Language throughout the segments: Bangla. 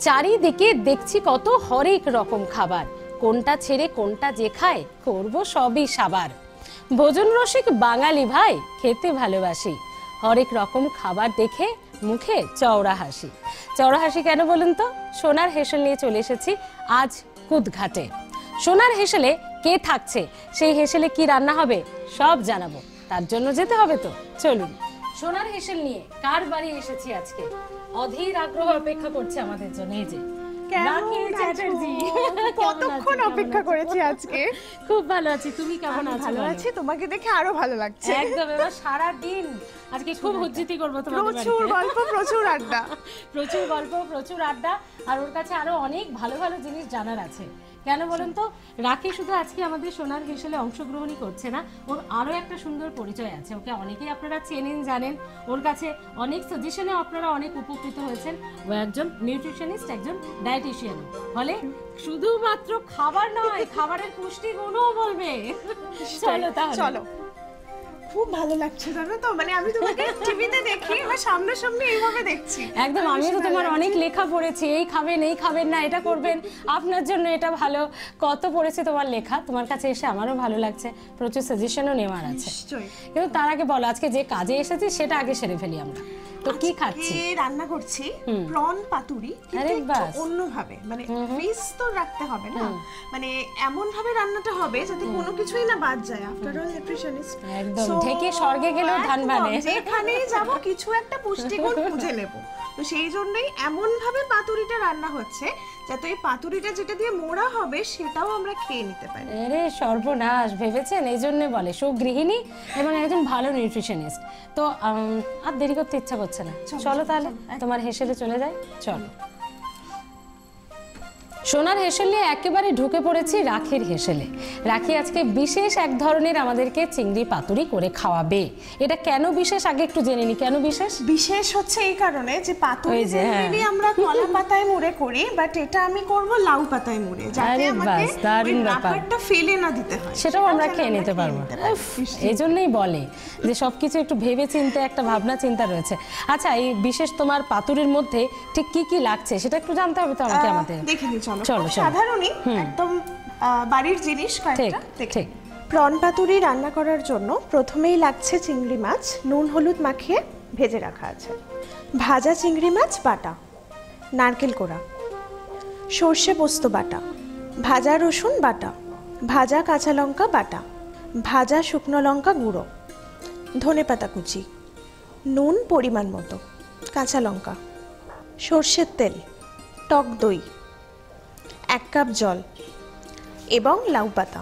চারিদিকে দেখছি কত হরেক রকম খাবার, কোনটা ছেড়ে কোনটা যে খায় করব সবই সাবার। ভোজন রসিক বাঙালি ভাই, খেতে ভালোবাসি, হরেক রকম খাবার দেখে মুখে চওড়া হাসি। চওড়া হাসি কেন বলুন তো? সোনার হেসেল নিয়ে চলে এসেছি আজ কুদঘাটে। সোনার হেসেলে কে থাকছে, সেই হেসেলে কি রান্না হবে সব জানাবো, তার জন্য যেতে হবে তো চলুন। সোনার হেসেল নিয়ে কার বাড়ি এসেছি আজকে, অধীর আগ্রহ অপেক্ষা করছে আমাদের জন্য। এই যে রাখি চ্যাটার্জি, কতক্ষণ অপেক্ষা করেছি আজকে। খুব ভালো আছি, তুমি কেমন আছো? ভালো আছি, তোমাকে দেখে আরো ভালো লাগছে। একদম, এবার সারা দিন আজকে খুব হুজ্জিতি করব তোমাদের বাড়িতে। প্রচুর গল্প, প্রচুর আড্ডা, প্রচুর গল্প, প্রচুর আড্ডা, আর ওর কাছে আরো অনেক ভালো ভালো জিনিস জানার আছে। কেন বলুন তো, রাখি শুধু আজকে আমাদের সোনার হেসেলে অংশগ্রহণই করছে না, ওর আরো একটা সুন্দর পরিচয় আছে। ওকে অনেকেই আপনারা চেনেন, জানেন, ওর কাছে অনেক সাজেশনে আপনারা অনেক উপকৃত হয়েছেন। ও একজন নিউট্রিশনিস্ট, একজন ডায়েটিশিয়ান, ফলে শুধুমাত্র খাবার নয়, খাবারের পুষ্টিগুণও বলবে। চলো তাহলে, চলো। খুব ভালো লাগছে জানো তো, মানে আমি তোমাকে টিভিতে দেখি, এবার সামনাসামনি এইভাবে দেখছি। একদম, আমি তো তোমার অনেক লেখা পড়েছি, এই খাবেন এই খাবেন না, এটা করবেন, আপনার জন্য এটা ভালো, কত পড়েছি তোমার লেখা। তোমার কাছে এসে আমারও ভালো লাগছে, প্রচুর সাজেশনও নেওয়ার আছে। কিন্তু তার আগে বলো, আজকে যে কাজে এসেছি সেটা আগে সেরে ফেলি আমরা। তো কি খাচ্ছি? রান্না করছি প্রন পাতুরি, কিন্তু অন্যভাবে, মানে ফিশ তো রাখতে হবে না, মানে এমন ভাবে রান্নাটা হবে যাতে কোনো কিছুই না বাদ যায়। আফটার অল নিউট্রিশনিস্ট, একদম থেকে স্বর্গে গেলেও ধান বানে, যেখানেই যাব কিছু একটা পুষ্টিগুণ খুঁজে নেব। তো সেই জন্যই এমন ভাবে পাতুরিটা রান্না হচ্ছে যাতে এই পাতুরিটা যেটা দিয়ে মোড়া হবে সেটাও আমরা খেয়ে নিতে পারি। আরে সর্বনাশ, ভেবেছেন? এই জন্য বলে সুগৃহিণী এবং একজন ভালো নিউট্রিশনিস্ট। তো আর দেরি করতে ইচ্ছা করছে না, চলো তাহলে তোমার হেসেলে চলে যাই। চলো, সোনার হেসেলে একেবারে ঢুকে পড়েছি রাখির হেসেলে। রাখি আজকে বিশেষ এক ধরনের আমাদেরকে চিংড়ি পাতুরি করে খাওয়াবে। এটা কেন বিশেষ আগে একটু জেনে নি। কেন বিশেষ? বিশেষ হচ্ছে এই কারণে যে পাতুরি জেনারেলি আমরা কলা পাতায় মুড়ে করি, বাট এটা আমি করব লাউ পাতায় মুড়ে, যাতে আমাকে ওই রাখারটা ফেলে না দিতে হয়, সেটাও আমরা খেয়ে নিতে পারবো। এই জন্যই বলে যে সবকিছু একটু ভেবে চিন্তে একটা ভাবনা চিন্তা রয়েছে। আচ্ছা, এই বিশেষ তোমার পাতুরির মধ্যে ঠিক কি কি লাগছে সেটা একটু জানতে হবে তো আমাকে। আমাদের দেখে নি, চলো। সাধারণই একদম বাড়ির জিনিস কয়েকটা। ঠিক, প্রন পাতুরি রান্না করার জন্য প্রথমেই লাগছে চিংড়ি মাছ, নুন হলুদ মাখিয়ে ভেজে রাখা আছে, ভাজা চিংড়ি মাছ বাটা, নারকেল কোড়া, সর্ষে পোস্ত বাটা, ভাজা রসুন বাটা, ভাজা কাঁচা লঙ্কা বাটা, ভাজা শুকনো লঙ্কা গুঁড়ো, ধনেপাতা কুচি, নুন পরিমাণ মতো, কাঁচা লঙ্কা, সর্ষের তেল, টক দই, 1 কাপ জল এবং লাউ পাতা।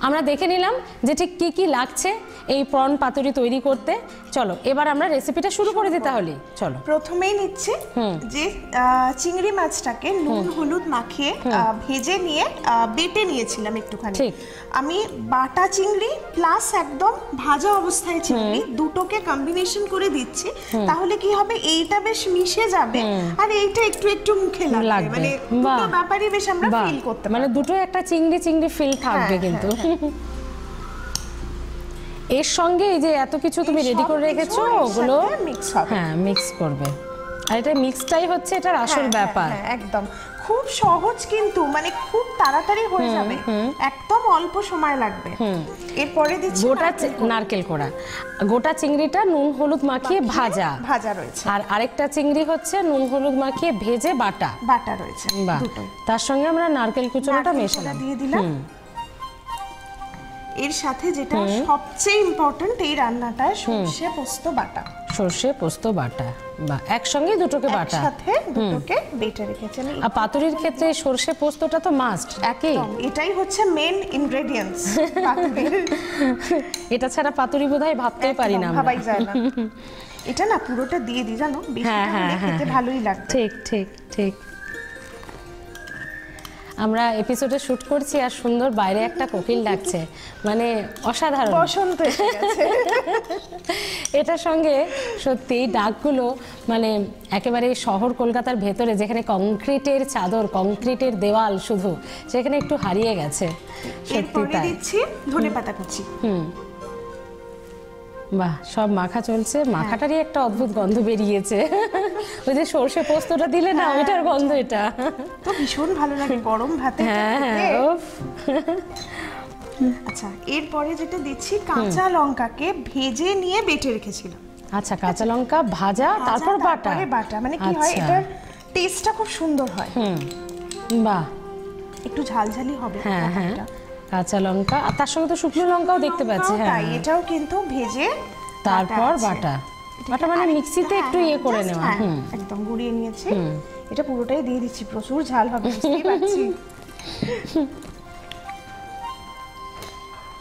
আমরা দেখে নিলাম যে ঠিক কি কি লাগছে এই প্রন পাতুরি তৈরি করতে। চলো এবার আমরা রেসিপিটা শুরু করে দিই তাহলে। চলো, প্রথমেই নিচ্ছে যে চিংড়ি মাছটাকে নুন হলুদ মাখিয়ে ভেজে নিয়ে বেটে নিয়েছিলাম একটুখানি। আমি বাটা চিংড়ি প্লাস একদম ভাজা অবস্থায় চিংড়ি দুটোকে কম্বিনেশন করে দিচ্ছি, তাহলে কি হবে, এইটা বেশ মিশে যাবে আর এইটা একটু একটু মুখে লাগবে, মানে দুটো ব্যাপারই বেশ আমরা ফিল করতে পারবো, মানে দুটো একটা চিংড়ি চিংড়ি ফিল থাকবে। কিন্তু এর সঙ্গে এই যে এত কিছু তুমি রেডি করে রেখেছো ওগুলো মিক্স হবে। হ্যাঁ, মিক্স করবে, আর এটা মিক্সটাই হচ্ছে এটার আসল ব্যাপার। একদম খুব সহজ, কিন্তু মানে খুব তাড়াতাড়ি হয়ে যাবে, একদম অল্প সময় লাগবে। এরপরে দিচ্ছি গোটা নারকেল কোড়া। গোটা চিংড়িটা নুন হলুদ মাখিয়ে ভাজা রয়েছে, আর আরেকটা চিংড়ি হচ্ছে নুন হলুদ মাখিয়ে ভেজে বাটা রয়েছে। তার সঙ্গে আমরা নারকেল কুচোটা মেশালাম, দিয়ে দিলাম। এর সাথে যেটা সবচেয়ে ইম্পর্টেন্ট এই রান্নাটায়, সর্ষে পোস্ত বাটা। সর্ষে পোস্ত বাটা, বা একসঙ্গে দুটোকে বাটা, একসাথে দুটোকে বেটে রেখেছি। আর পাতুরির ক্ষেত্রে সর্ষে পোস্তটা তো মাস্ট, একই, এটাই হচ্ছে মেন ইনগ্রেডিয়েন্টস পাতুরির। এটা ছাড়া পাতুরি বোধহয় ভাবতেই পারি না, ভাবাই যায় না। এটা না পুরোটা দিয়ে দিই জানো, বেশি খেতে ভালোই লাগবে। ঠিক ঠিক ঠিক। আমরা এপিসোডে শুট করছি আর সুন্দর বাইরে একটা কোকিল ডাকছে, মানে অসাধারণ, বসন্ত এসে গেছে। এটার সঙ্গে সত্যি ডাকগুলো মানে একেবারে শহর কলকাতার ভেতরে যেখানে কংক্রিটের চাদর, কংক্রিটের দেওয়াল শুধু, সেখানে একটু হারিয়ে গেছে। সত্যি তাই। দিচ্ছি ধনেপাতা কুচি, বাহ, সব মাখা চলছে, মাখাটারই একটা অদ্ভুত গন্ধ বেরিয়েছে। ওই যে সর্ষে পোস্তটা দিলে না, ওইটার গন্ধ এটা। তো ভীষণ ভালো লাগে গরম ভাতে। হ্যাঁ, উফ। আচ্ছা, এরপরে যেটা দিচ্ছি, কাঁচা লঙ্কাকে ভেজে নিয়ে বেটে রেখেছিলাম। আচ্ছা, কাঁচা লঙ্কা ভাজা তারপর বাটা। বাটা মানে কি হয়, এটার টেস্টটা খুব সুন্দর হয়। বাহ, একটু ঝালঝালি হবে। হ্যাঁ হ্যাঁ, কাঁচা লঙ্কা আর তার সঙ্গে তো শুকনো লঙ্কাও দেখতে পাচ্ছি। হ্যাঁ, তাই এটাও কিন্তু ভেজে তারপর বাটা মানে মিক্সিতে একটু ইয়ে করে নেওয়া। একদম গুঁড়িয়ে নিয়েছি। এটা পুরোটাই দিয়ে দিচ্ছি, প্রচুর ঝাল হবে বুঝতেই পারছি।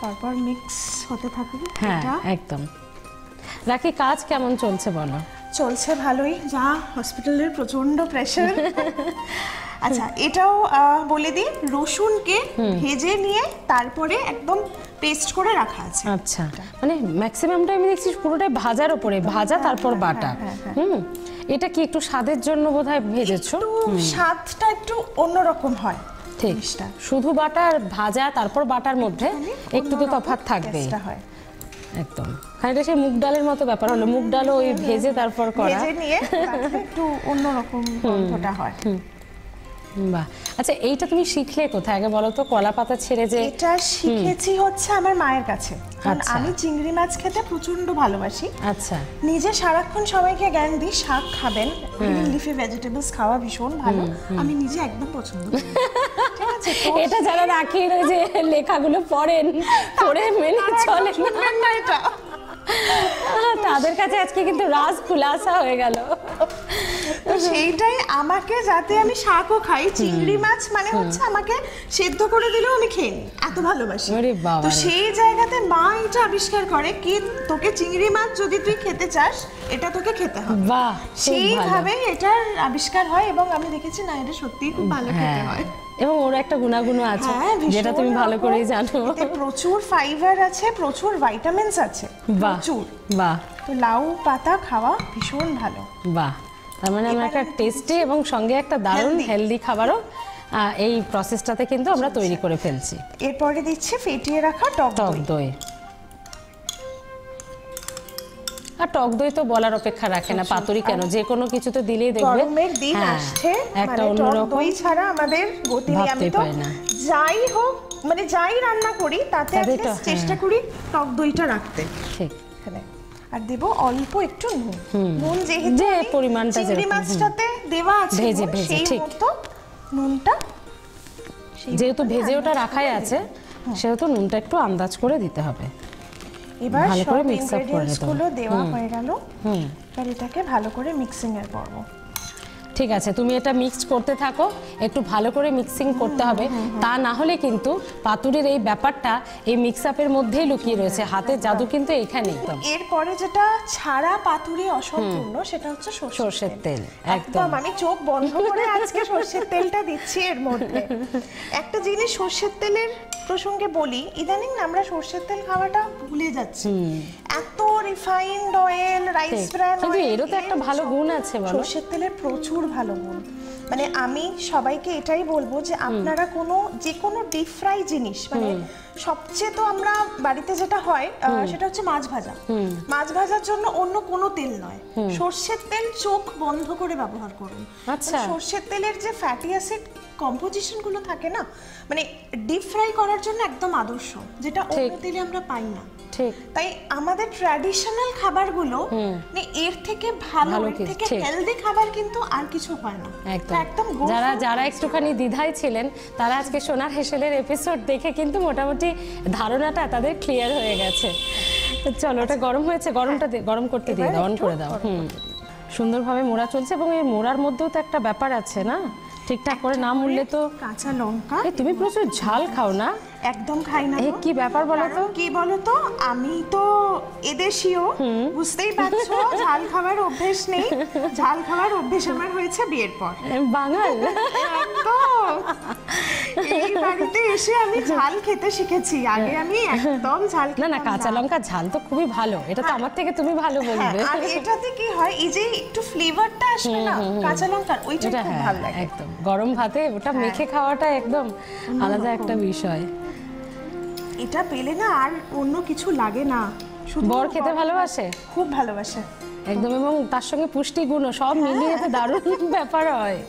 তারপর মিক্স হতে থাকবে। হ্যাঁ একদম। রাখি, কাজ কেমন চলছে বলো? চলছে ভালোই, যা হসপিটালের প্রচন্ড প্রেশার। আচ্ছা, এটাও বলে দিই, রসুনকে ভেজে নিয়ে তারপরে একদম পেস্ট করে রাখা আছে। আচ্ছা, মানে ম্যাক্সিমামটা আমি দেখছি পুরোটাই ভাজার উপরে, ভাজা তারপর বাটা। এটা কি একটু স্বাদের জন্য বোধহয় ভেজেছো? স্বাদটা একটু অন্যরকম হয়। ঠিক, শুধু বাটা আর ভাজা তারপর বাটার মধ্যে একটু তো তফাৎ থাকবে। একদম খানিকটা সেই মুগ ডালের মতো ব্যাপার হলো, মুগ ডালও ওই ভেজে তারপর করা, ভেজে নিয়ে একটু অন্যরকম গন্ধটা হয়। বাহ, আচ্ছা, এইটা তুমি শিখলে কোথায় আগে বলো তো? কলা পাতা ছেড়ে যে এটা শিখেছি হচ্ছে আমার মায়ের কাছে, কারণ আমি চিংড়ি মাছ খেতে প্রচন্ড ভালোবাসি। আচ্ছা, নিজে সারাক্ষণ সবাইকে জ্ঞান দিই শাক খাবেন, লিফি ভেজিটেবলস খাওয়া ভীষণ ভালো, আমি নিজে একদম পছন্দ করি। ঠিক আছে, এটা যারা রাখির ওই যে লেখাগুলো পড়েন, পড়ে মেনে চলে না এটা, তাদের কাছে আজকে কিন্তু রাজ খুলাসা হয়ে গেল। তো সেইটাই, আমাকে যাতে আমি শাকও খাই, চিংড়ি মাছ মানে হচ্ছে আমাকে সেদ্ধ করে দিলেও আমি খেয়ে নিই, এত ভালোবাসি। তো সেই জায়গাতে মা এটা আবিষ্কার করে কি, তোকে চিংড়ি মাছ যদি তুই খেতে চাস এটা তোকে খেতে হবে। বাহ, সেইভাবে এটার আবিষ্কার হয় এবং আমি দেখেছি না, এটা সত্যিই খুব ভালো খেতে হয়। এবং ওর একটা গুণাগুণও আছে যেটা তুমি ভালো করেই জানো। এতে প্রচুর ফাইবার আছে, প্রচুর ভাইটামিনস আছে, প্রচুর। বাহ, তো লাউ পাতা খাওয়া ভীষণ ভালো। বাহ, তার মানে আমরা একটা টেস্টি এবং সঙ্গে একটা দারুণ হেলদি খাবারও এই প্রসেসটাতে কিন্তু আমরা তৈরি করে ফেলছি। এরপরে দিচ্ছি ফেটিয়ে রাখা টক দই। আর টক দই তো বলার অপেক্ষা রাখে না, পাতুরি কেন, যে কোনো কিছুতে দিলেই দেখবে গরমের দিন আসছে, একটা মানে অন্যরকম, টক দই ছাড়া আমাদের গতি নেই। আমি তো যাই হোক, মানে যাই রান্না করি তাতে চেষ্টা করি টক দইটা রাখতে। ঠিক, আর দেব অল্প একটু নুন। নুন যেহেতু পরিমাণটা চিংড়ি মাছটাতে দেওয়া আছে, সেই মতো নুনটা, যেহেতু ভেজে ওটা রাখাই আছে সেহেতু নুনটা একটু আন্দাজ করে দিতে হবে। এবার ভালো করে মিক্স আপ করে নিতে হবে। দেওয়া হয়ে গেল, এবার এটাকে ভালো করে মিক্সিং এর পর্ব। ঠিক আছে, তুমি এটা মিক্স করতে থাকো, একটু ভালো করে মিক্সিং করতে হবে, তা না হলে কিন্তু পাতুরির এই ব্যাপারটা এই মিক্স আপের মধ্যেই লুকিয়ে রয়েছে, হাতের জাদু কিন্তু এখানেই। এরপরে যেটা ছাড়া পাতুরি অসম্পূর্ণ, সেটা হচ্ছে সরষের তেল। একদম আমি চোখ বন্ধ করে আজকে সরষের তেলটা দিচ্ছি এর মধ্যে। একটা জিনিস সরষের তেলের প্রসঙ্গে বলি, ইদানিং আমরা সরষের তেল খাওয়াটা ভুলে যাচ্ছি। এত refined oil, rice bran oil, কিন্তু এরও তো একটা ভালো গুণ আছে বলো। সরষের তেলের প্রচুর ভালো গুণ। মানে আমি সবাইকে এটাই বলবো যে আপনারা যে কোনো ডিপ ফ্রাই জিনিস, মানে সবচেয়ে তো আমরা বাড়িতে যেটা হয় সেটা হচ্ছে মাছ ভাজা। মাছ ভাজার জন্য অন্য কোনো তেল নয়, সরষের তেল চোখ বন্ধ করে ব্যবহার করুন। আচ্ছা, সরষের তেলের যে ফ্যাটি অ্যাসিড কম্পোজিশন গুলো থাকে না, মানে ডিপ ফ্রাই করার জন্য একদম আদর্শ, যেটা অন্য তেলে আমরা পাই না। ঠিক, তাই আমাদের ট্র্যাডিশনাল খাবারগুলো এর থেকে ভালো, এর থেকে হেলদি খাবার কিন্তু আর কিছু হয় না। একদম যারা একটুখানি দ্বিধায় ছিলেন তারা আজকে সোনার হেসেলের এপিসোড দেখে কিন্তু মোটামুটি ধারণাটা তাদের ক্লিয়ার হয়ে গেছে। চলো, ওটা গরম হয়েছে, গরম করতে দিয়ে দাও, অন করে দাও। সুন্দরভাবে মোড়া চলছে এবং এই মোড়ার মধ্যেও তো একটা ব্যাপার আছে না, ঠিকঠাক করে না মুড়লে তো। কাঁচা লঙ্কা, তুমি প্রচুর ঝাল খাও না? একদম খাই না। কি ব্যাপার বলো তো? কি বলো তো, আমি তো এদেশীয়, বুঝতেই পারছো, ঝাল খাবার অভ্যেস নেই। ঝাল খাবার অভ্যেস আমার হয়েছে বিয়ের পর। বাঙাল এই বাড়িতে এসে আমি ঝাল খেতে শিখেছি, আগে আমি একদম ঝাল না, কাঁচা লঙ্কা ঝাল তো খুবই ভালো, এটা তো আমার থেকে তুমি ভালো বলবে। আর এটাতে কি হয়, এই যে একটু ফ্লেভারটা আসে না কাঁচা লঙ্কার, ওইটা খুব ভালো লাগে। একদম গরম ভাতে ওটা মেখে খাওয়াটা একদম আলাদা একটা বিষয়। এটা পেলে না আর অন্য কিছু লাগে না। শুধু বর খেতে ভালোবাসে? খুব ভালোবাসে একদম, এবং তার সঙ্গে পুষ্টিগুণও সব মিলিয়ে তো দারুণ ব্যাপার হয়।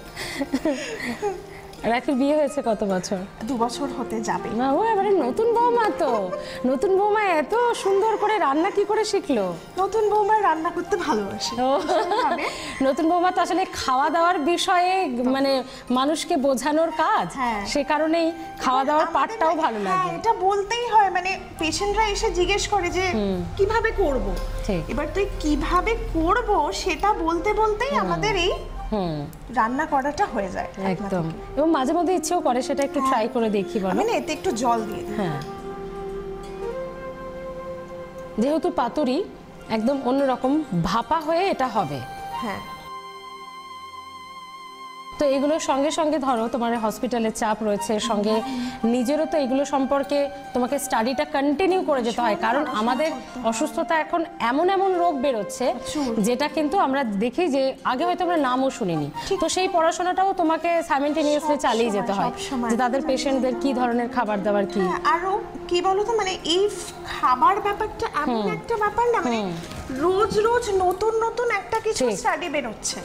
রাখির বিয়ে হয়েছে কত বছর? 2 বছর হতে যাবে। না, ও এবারে নতুন বৌমা তো। নতুন বৌমা এত সুন্দর করে রান্না কি করে শিখলো? নতুন বৌমা রান্না করতে ভালোবাসে। নতুন বৌমা তো আসলে খাওয়া দাওয়ার বিষয়ে মানে মানুষকে বোঝানোর কাজ, সে কারণেই খাওয়া দাওয়ার পার্টটাও ভালো লাগে। এটা বলতেই হয়, মানে পেশেন্টরা এসে জিজ্ঞেস করে যে কিভাবে করব, এবার তুই কিভাবে করব সেটা বলতে বলতেই আমাদের এই রান্না করাটা হয়ে যায় একদম। এবং মাঝে মধ্যে ইচ্ছেও করে সেটা একটু ট্রাই করে দেখি। বলো, আমি না এতে একটু জল দিয়ে দিই। হ্যাঁ, যেহেতু পাতুরি একদম অন্যরকম ভাপা হয়ে এটা হবে। হ্যাঁ, তো এগুলোর সঙ্গে সঙ্গে ধরো তোমার হসপিটালের চাপ রয়েছে, সঙ্গে নিজেরও তো এগুলো সম্পর্কে তোমাকে স্টাডিটা কন্টিনিউ করে যেতে হয়, কারণ আমাদের অসুস্থতা এখন এমন এমন রোগ বেরোচ্ছে যেটা কিন্তু আমরা দেখি যে আগে হয়তো আমরা নামও শুনিনি। তো সেই পড়াশোনাটাও তোমাকে সাইমেন্টেনিয়াসলি চালিয়ে যেতে হয় যে তাদের পেশেন্টদের কি ধরনের খাবার দাবার কি। আরো কি বলতো, মানে এই খাবার ব্যাপারটা এমন একটা ব্যাপার না, মানে রোজ রোজ নতুন নতুন একটা কিছু স্টাডি বেরোচ্ছে,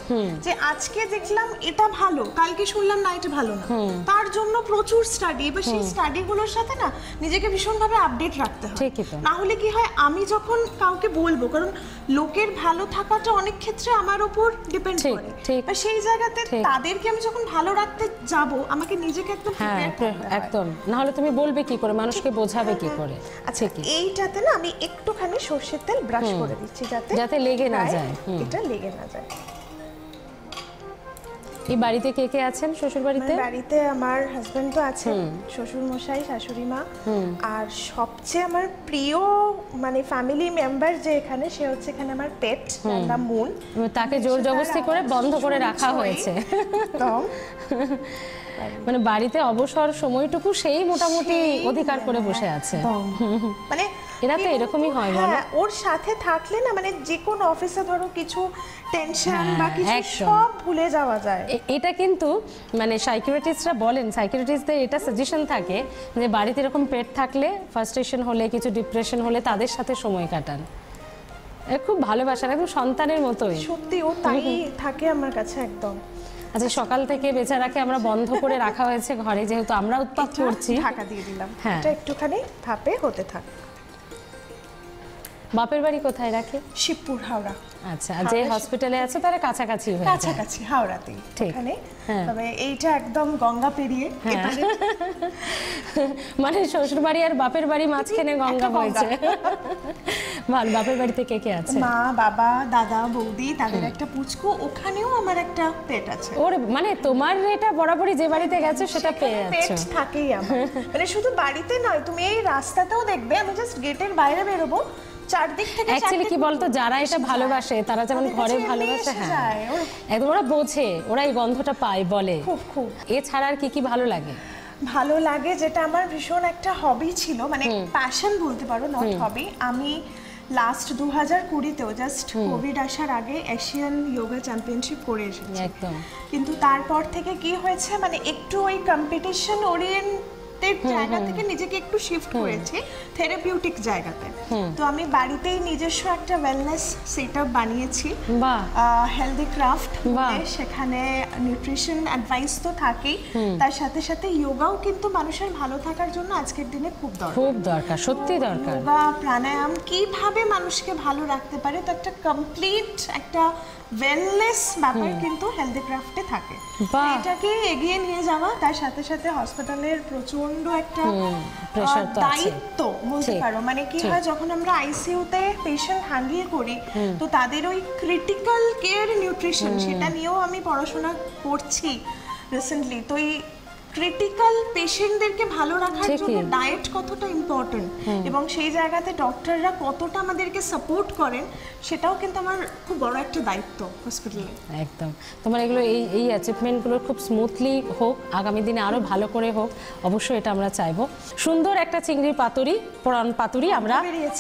যে আজকে দেখলাম এটা ভালো, কালকে শুনলাম না এটা ভালো না, তার জন্য প্রচুর স্টাডি। এবার সেই স্টাডি গুলোর সাথে না নিজেকে ভীষণভাবে আপডেট রাখতে হয়, না হলে কি হয় আমি যখন কাউকে বলবো, কারণ লোকের ভালো থাকাটা অনেক ক্ষেত্রে আমার উপর ডিপেন্ড করে, আর সেই জায়গাতে তাদেরকে আমি যখন ভালো রাখতে যাব আমাকে নিজেকে একদম একদম, না হলে তুমি বলবে কি করে, মানুষকে বোঝাবে কি করে। আচ্ছা, এইটাতে না আমি একটুখানি সরষের তেল ব্রাশ করে দিচ্ছি যাতে লেগে না যায়, এটা লেগে না যায়। এই বাড়িতে কে কে আছেন? শ্বশুর বাড়িতে বাড়িতে আমার হাজবেন্ড তো আছেন, শ্বশুর মশাই, শাশুড়ি মা, আর সবচেয়ে আমার প্রিয় মানে ফ্যামিলি মেম্বার যে এখানে, সে হচ্ছে এখানে আমার পেট, নাম মুন। তাকে জোর জবরদস্তি করে বন্ধ করে রাখা হয়েছে। মানে বাড়িতে অবসর সময়টুকু সেই মোটামুটি অধিকার করে বসে আছে। মানে এরা তো এরকমই হয়, বলো। ওর সাথে থাকলে না মানে যে কোনো অফিসে ধরো কিছু টেনশন বা কিছু সব ভুলে যাওয়া যায়। এটা কিন্তু মানে সাইকিয়াট্রিস্টরা বলেন, সাইকিয়াট্রিস্টদের এটা সাজেশন থাকে যে বাড়িতে এরকম পেট থাকলে, ফার্স্ট্রেশন হলে, কিছু ডিপ্রেশন হলে তাদের সাথে সময় কাটান। খুব ভালোবাসার, একদম সন্তানের মতোই। সত্যি ও তাই থাকে আমার কাছে একদম। আচ্ছা, সকাল থেকে বেচারাকে আমরা বন্ধ করে রাখা হয়েছে ঘরে, যেহেতু আমরা উৎপাত করছি। ঢাকা দিয়ে দিলাম, এটা একটুখানি ভাপে হতে থাক। বাপের বাড়ি কোথায় রাখে? শিবপুর, হাওড়া। আচ্ছা, যে হসপিটালে আছে তারা কাছাকাছি হয়ে যায়? কাছাকাছি, হাওড়াতেই এখানে। তবে এইটা একদম গঙ্গা পেরিয়ে, মানে শ্বশুর বাড়ি আর বাপের বাড়ি মাঝখানে গঙ্গা বইছে। ভালো। বাপের বাড়িতে কে কে আছে? মা, বাবা, দাদা, বৌদি, তাদের একটা পুচকু, ওখানেও আমার একটা পেট আছে। ওর মানে তোমার এটা বরাবরই যে বাড়িতে গেছো সেটা পেয়ে যাচ্ছো। পেট থাকেই আমার, মানে শুধু বাড়িতে নয়, তুমি এই রাস্তাতেও দেখবে, আমি জাস্ট গেটের বাইরে বেরোবো, চারদিক থেকে অ্যাকচুয়ালি কি বলতো, যারা এটা ভালোবাসে তারা যেমন ঘরে ভালোবাসে, হ্যাঁ একদম ওরা বোঝে, ওরা এই গন্ধটা পায় বলে। খুব এছাড়া আর কি কি ভালো লাগে? ভালো লাগে, যেটা আমার ভীষণ একটা হবি ছিল, মানে প্যাশন বলতে পারো, নট হবি। আমি লাস্ট 2020-তেও জাস্ট কোভিড আসার আগে এশিয়ান যোগা চ্যাম্পিয়নশিপ করে এসেছি একদম। কিন্তু তারপর থেকে কি হয়েছে, মানে একটু ওই কম্পিটিশন ওরিয়েন্টেড জায়গা থেকে নিজেকে একটু শিফট করেছি থেরাপিউটিক জায়গাতে। তো আমি বাড়িতেই নিজস্ব একটা ওয়েলনেস সেটআপ বানিয়েছি, হেলদি ক্রাফট, সেখানে নিউট্রিশন অ্যাডভাইস তো থাকেই, তার সাথে সাথে যোগাও কিন্তু মানুষের ভালো থাকার জন্য আজকের দিনে খুব দরকার, সত্যি দরকার। যোগা, প্রাণায়াম কিভাবে মানুষকে ভালো রাখতে পারে, তো একটা কমপ্লিট একটা ওয়েলনেস ব্যাপার কিন্তু হেলদি ক্রাফটে থাকে। এটাকে এগিয়ে নিয়ে যাওয়া, তার সাথে সাথে হসপিটালের প্রচন্ড একটা দায়িত্ব বলতে পারো। মানে কি হয়, যখন আমরা আইসিইউতে পেশেন্ট হ্যান্ডেল করি, তো তাদের ওই ক্রিটিক্যাল কেয়ার নিউট্রিশন, সেটা নিয়েও আমি পড়াশোনা করছি রিসেন্টলি। তো এই ক্রিটিক্যাল পেশেন্টদেরকে ভালো রাখার জন্য ডায়েট কতটা ইম্পর্টেন্ট, এবং সেই জায়গাতে ডক্টররা কতটা আমাদেরকে সাপোর্ট করেন, সেটাও কিন্তু আমার খুব বড় একটা দায়িত্ব হসপিটালে। একদম, তোমার এগুলো এই অ্যাচিভমেন্টগুলো খুব স্মুথলি হোক, আগামী দিনে আরো ভালো করে হোক, অবশ্যই এটা আমরা চাইবো। সুন্দর একটা চিংড়ির পাতুরি, পুরান পাতুরি আমরা,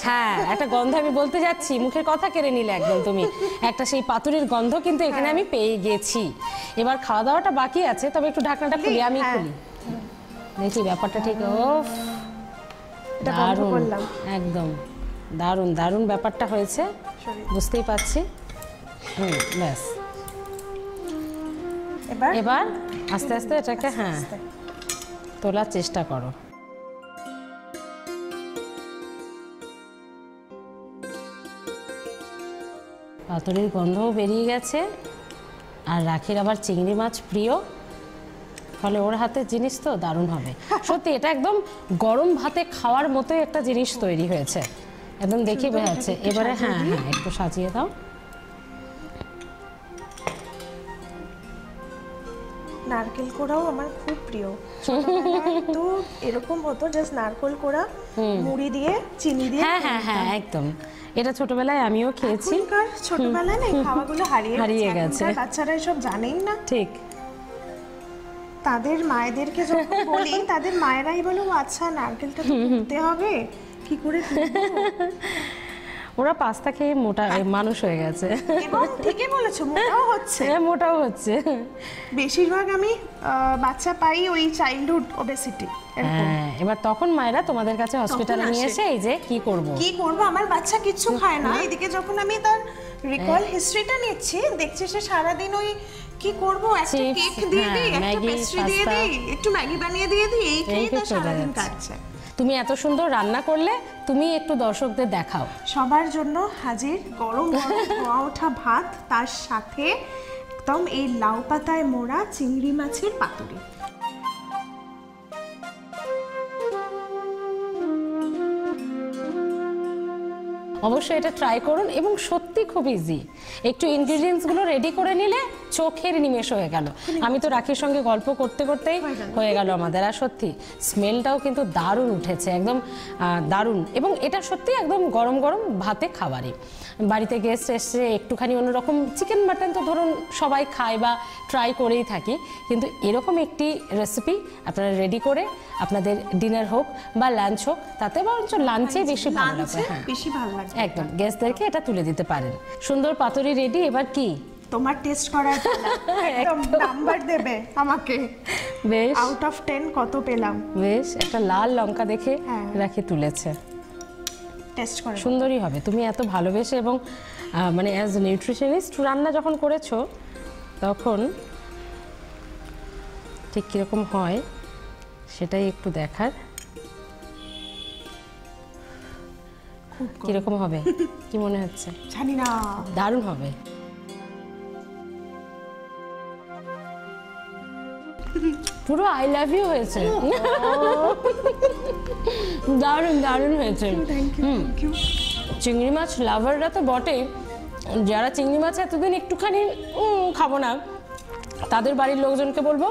হ্যাঁ একটা গন্ধ আমি বলতে যাচ্ছি, মুখের কথা কেড়ে নিলে একদম তুমি, একটা সেই পাতুরির গন্ধ কিন্তু এখানে আমি পেয়ে গেছি। এবার খাওয়া দাওয়াটা বাকি আছে, তবে একটু ঢাকনাটা খুলি, আমি খুলি, দেখি ব্যাপারটা ঠিক। ও এটা বন্ধ করলাম। একদম দারুণ দারুণ ব্যাপারটা হয়েছে, বুঝতেই পারছি। ব্যাস এবার আস্তে আস্তে এটাকে হ্যাঁ তোলার চেষ্টা করো। পাতুরির গন্ধও বেরিয়ে গেছে, আর রাখির আবার চিংড়ি মাছ প্রিয়, ফলে ওর হাতের জিনিস তো দারুণ হবে। সত্যি এটা একদম গরম ভাতে খাওয়ার মতোই একটা জিনিস তৈরি হয়েছে, একদম দেখে বোঝা যাচ্ছে। এবারে হ্যাঁ হ্যাঁ একটু সাজিয়ে দাও। নারকেল কোড়াও আমার খুব প্রিয়। তো এরকম হতো জাস্ট নারকেল কোড়া মুড়ি দিয়ে চিনি দিয়ে। হ্যাঁ হ্যাঁ হ্যাঁ একদম, এটা ছোটবেলায় আমিও খেয়েছি। ছোটবেলায় না এই খাওয়াগুলো হারিয়ে গেছে, বাচ্চারা এসব জানেই না। ঠিক, তাদের মায়েদেরকে যখন বলি তাদের মায়েরাই বলে আচ্ছা নারকেলটা তুলতে হবে, কি করে ওরা পাস্তা খেয়ে মোটা মানুষ হয়ে গেছে। এবং ঠিকই বলেছো, মোটাও হচ্ছে। মোটাও হচ্ছে। বেশিরভাগ আমি বাচ্চা পাই ওই চাইল্ডহুড ওবেসিটি। এবার তখন মায়েরা তোমাদের কাছে হসপিটালে নিয়ে এসে এই যে কি করব আমার বাচ্চা কিচ্ছু খায় না, এদিকে যখন আমি তার রিকল হিস্ট্রিটা নিচ্ছি দেখছি সে সারাদিন ওই কি করব, একটা কেক দিয়ে দিই, একটা পেস্ট্রি দিয়ে দিই, একটু ম্যাগি বানিয়ে দিয়ে দিই, এই খেয়ে তার সারাদিন কাটছে। তুমি এত সুন্দর রান্না করলে তুমি একটু দর্শকদের দেখাও। সবার জন্য হাজির গরম গরম ধোয়া ওঠা ভাত, তার সাথে একদম এই লাউ পাতায় মোড়া চিংড়ি মাছের পাতুরি। অবশ্যই এটা ট্রাই করুন, এবং সত্যি খুব ইজি। একটু ইনগ্রিডিয়েন্টসগুলো রেডি করে নিলে চোখের নিমেষ হয়ে গেল। আমি তো রাখির সঙ্গে গল্প করতে করতেই হয়ে গেল আমাদের। আর সত্যি স্মেলটাও কিন্তু দারুণ উঠেছে, একদম দারুণ। এবং এটা সত্যি একদম গরম গরম ভাতে খাবারই। বাড়িতে গেস্ট এসছে, একটুখানি অন্যরকম চিকেন মাটন তো ধরুন সবাই খায় বা ট্রাই করেই থাকি, কিন্তু এরকম একটি রেসিপি আপনারা রেডি করে আপনাদের ডিনার হোক বা লাঞ্চ হোক, তাতে বরঞ্চ লাঞ্চে বেশি ভালো লাগবে। হ্যাঁ বেশি ভালো লাগবে, একদম গেস্টদেরকে এটা তুলে দিতে পারেন। সুন্দর পাতুরি রেডি। এবার কি তোমার টেস্ট করার পালা, একদম নাম্বার দেবে আমাকে। বেশ, আউট অফ 10 কত পেলাম? বেশ, একটা লাল লঙ্কা দেখে রাখি তুলেছে। টেস্ট করে সুন্দরই হবে। তুমি এত ভালোবেসে এবং মানে অ্যাজ নিউট্রিশনিস্ট রান্না যখন করেছো, তখন ঠিক কিরকম হয় সেটাই একটু দেখার। কিরকম হবে কি মনে হচ্ছে? জানি না, দারুণ হবে। পুরো আই লাভ ইউ হয়েছে, দারুণ দারুণ হয়েছে। চিংড়ি মাছ লাভাররা তো বটেই, যারা চিংড়ি মাছ এতদিন একটুখানি খাবো না, তাদের বাড়ির লোকজনকে বলবো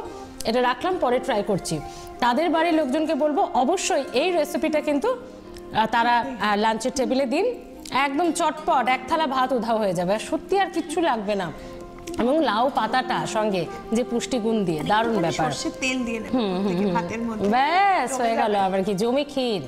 এটা রাখলাম পরে ট্রাই করছি। তাদের বাড়ির লোকজনকে বলবো অবশ্যই এই রেসিপিটা কিন্তু তারা লাঞ্চের টেবিলে দিন, একদম চটপট এক থালা ভাত উধাও হয়ে যাবে, সত্যি আর কিচ্ছু লাগবে না। এবং লাউ পাতাটা সঙ্গে যে পুষ্টিগুণ দিয়ে দারুণ ব্যাপার। তেল দিয়ে ভাতের মধ্যে ব্যাস হয়ে গেল, আবার কি জমি ক্ষীর।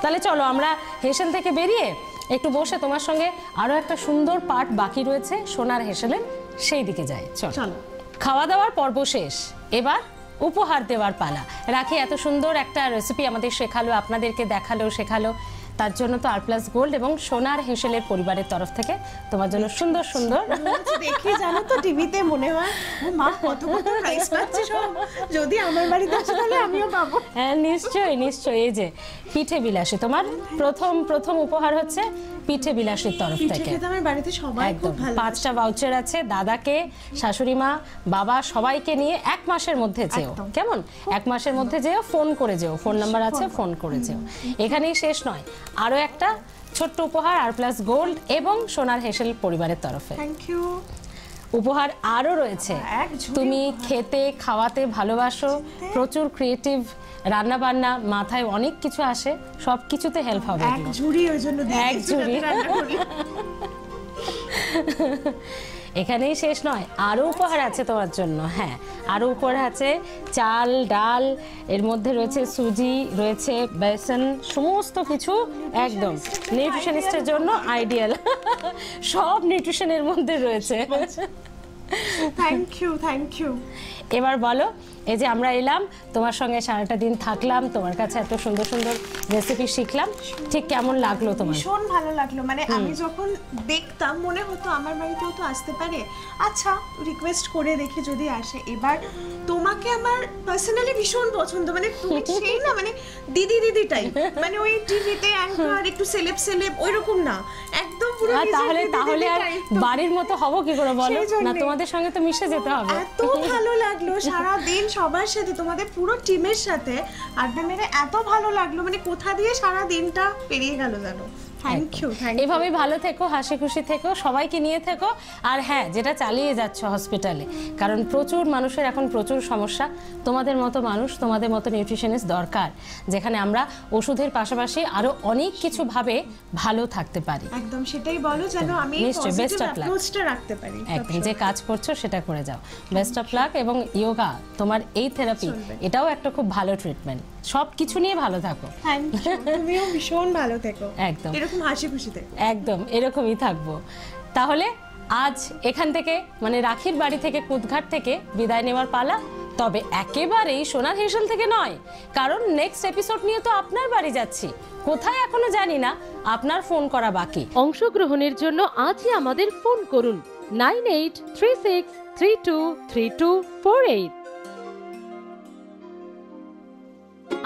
তাহলে চলো আমরা হেসেল থেকে বেরিয়ে একটু বসে তোমার সঙ্গে আরো একটা সুন্দর পার্ট বাকি রয়েছে সোনার হেসেলের, সেই দিকে যাই। চলো। খাওয়া দাওয়ার পর্ব শেষ, এবার উপহার দেওয়ার পালা। রাখি এত সুন্দর একটা রেসিপি আমাদের শেখালো, আপনাদেরকে দেখালো, শেখালো, তার জন্য তো আর প্লাস গোল্ড এবং সোনার হেসেলের পরিবারের তরফ থেকে তোমার জন্য সুন্দর সুন্দর দেখি, জানো তো টিভিতে মনে হয় মা কত কত প্রাইস পাচ্ছে সব, যদি আমার বাড়িতে আসে তাহলে আমিও পাবো। হ্যাঁ নিশ্চয়ই নিশ্চয়ই। এই যে পিঠে বিলাসী, তোমার প্রথম উপহার হচ্ছে পিঠে বিলাসীর তরফ থেকে। আমার বাড়িতে সবাই খুব ভালো, 5টা ভাউচার আছে, দাদাকে, শাশুড়ি মা, বাবা সবাইকে নিয়ে 1 মাসের মধ্যে যেও। কেমন? 1 মাসের মধ্যে যেও, ফোন করে যেও, ফোন নাম্বার আছে, ফোন করে যেও। এখানেই শেষ নয়, আরো একটা ছোট্ট উপহার আর প্লাস গোল্ড এবং সোনার হেসেল পরিবারের তরফে। Thank you. উপহার আরো রয়েছে। তুমি খেতে খাওয়াতে ভালোবাসো, প্রচুর ক্রিয়েটিভ রান্না বান্না, মাথায় অনেক কিছু আসে, সব কিছুতে হেল্প হবে। এক ঝুড়ি ওই জন্য দিয়ে এক ঝুড়ি। এখানেই শেষ নয়, আরো উপহার আছে তোমার জন্য। হ্যাঁ, আরো উপহার আছে, চাল ডাল, এর মধ্যে রয়েছে সুজি, রয়েছে বেসন, সমস্ত কিছু একদম নিউট্রিশনিস্টের জন্য আইডিয়াল। সব নিউট্রিশনের মধ্যে রয়েছে। Thank you, thank you. এবার বলো, এই যে আমরা এলাম তোমার সঙ্গে সারাটা দিন থাকলাম, তোমার কাছে এত সুন্দর সুন্দর রেসিপি শিখলাম, ঠিক কেমন লাগলো তোমার? ভীষণ ভালো লাগলো। মানে আমি যখন দেখতাম মনে হতো আমার বাড়িতেও তো আসতে পারে, আচ্ছা রিকোয়েস্ট করে দেখি যদি আসে। এবার তোমাকে আমার পার্সোনালি ভীষণ পছন্দ, মানে তুমি সেই না মানে দিদি দিদি টাইপ, মানে ওই টিভিতে অ্যাঙ্কার একটু সেলেব সেলেব ওইরকম না, একদম পুরো তাহলে তাহলে আর বাড়ির মতো হবো কি করে বলো? না তোমাদের সঙ্গে তো মিশে যেতে হবে। এত ভালো লাগলো সারা দিন সবার সাথে, তোমাদের পুরো টিমের সাথে আড্ডা মেরে এত ভালো লাগলো, মানে কোথা দিয়ে সারা দিনটা পেরিয়ে গেল জানো। Thank you. এভাবে ভালো থেকো, হাসি খুশি থেকো, সবাইকে নিয়ে থেকো। আর হ্যাঁ, যেটা চালিয়ে যাচ্ছ হসপিটালে, কারণ প্রচুর মানুষের এখন প্রচুর সমস্যা, তোমাদের মতো মানুষ, তোমাদের মতো নিউট্রিশনিস্ট দরকার, যেখানে আমরা ওষুধের পাশাপাশি আরো অনেক কিছু ভাবে ভালো থাকতে পারি। একদম সেটাই বলো, যেন আমি পজিটিভ অ্যাপ্রোচটা রাখতে পারি। একদম যে কাজ করছো সেটা করে যাও। Best of luck. এবং ইয়োগা, তোমার এই থেরাপি, এটাও একটা খুব ভালো ট্রিটমেন্ট। সব কিছু নিয়ে ভালো থাকো। থ্যাংক ইউ, তুমিও ভীষণ ভালো থেকো। একদম এরকম হাসি খুশি থেকো। একদম এরকমই থাকবো। তাহলে আজ এখান থেকে, মানে রাখির বাড়ি থেকে, কুদঘাট থেকে বিদায় নেওয়ার পালা। তবে একেবারেই সোনার হেসেল থেকে নয়, কারণ নেক্সট এপিসোড নিয়ে তো আপনার বাড়ি যাচ্ছি, কোথায় এখনো জানি না, আপনার ফোন করা বাকি। অংশগ্রহণের জন্য আজই আমাদের ফোন করুন 9836323248।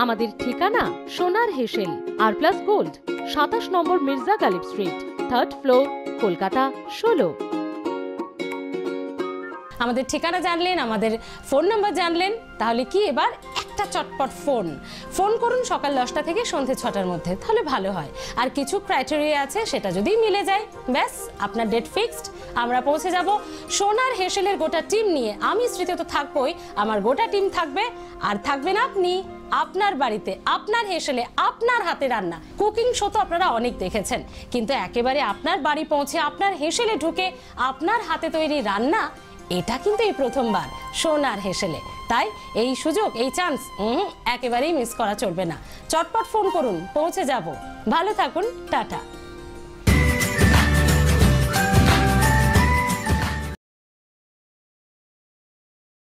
আমাদের ঠিকানা সোনার হেসেল, আর+, gold, 27 number Mirza Ghalib street, 3rd floor, Kolkata 16। আমাদের ঠিকানা জানলেন, আমাদের ফোন নাম্বার জানলেন, তাহলে কি এবার একটা চটপট ফোন করুন সকাল 10টা থেকে সন্ধ্যে 6টার মধ্যে, তাহলে ভালো হয়। আর কিছু ক্রাইটেরিয়া আছে, সেটা যদি মিলে যায়, ব্যাস আপনার ডেট ফিক্সড। আমরা পৌঁছে যাব সোনার হেসেলের গোটা টিম নিয়ে। আমি স্মৃতি তো থাকবোই, আমার গোটা টিম থাকবে, আর থাকবেন আপনি আপনার বাড়িতে, আপনার হেসেলে, আপনার হাতে রান্না। কুকিং শো তো আপনারা অনেক দেখেছেন, কিন্তু একেবারে আপনার বাড়ি পৌঁছে, আপনার হেসেলে ঢুকে, আপনার হাতে তৈরি রান্না, এটা কিন্তু এই প্রথমবার সোনার হেসেলে। তাই এই সুযোগ, এই চান্স একেবারেই মিস করা চলবে না। চটপট ফোন করুন, পৌঁছে যাব। ভালো থাকুন, টাটা।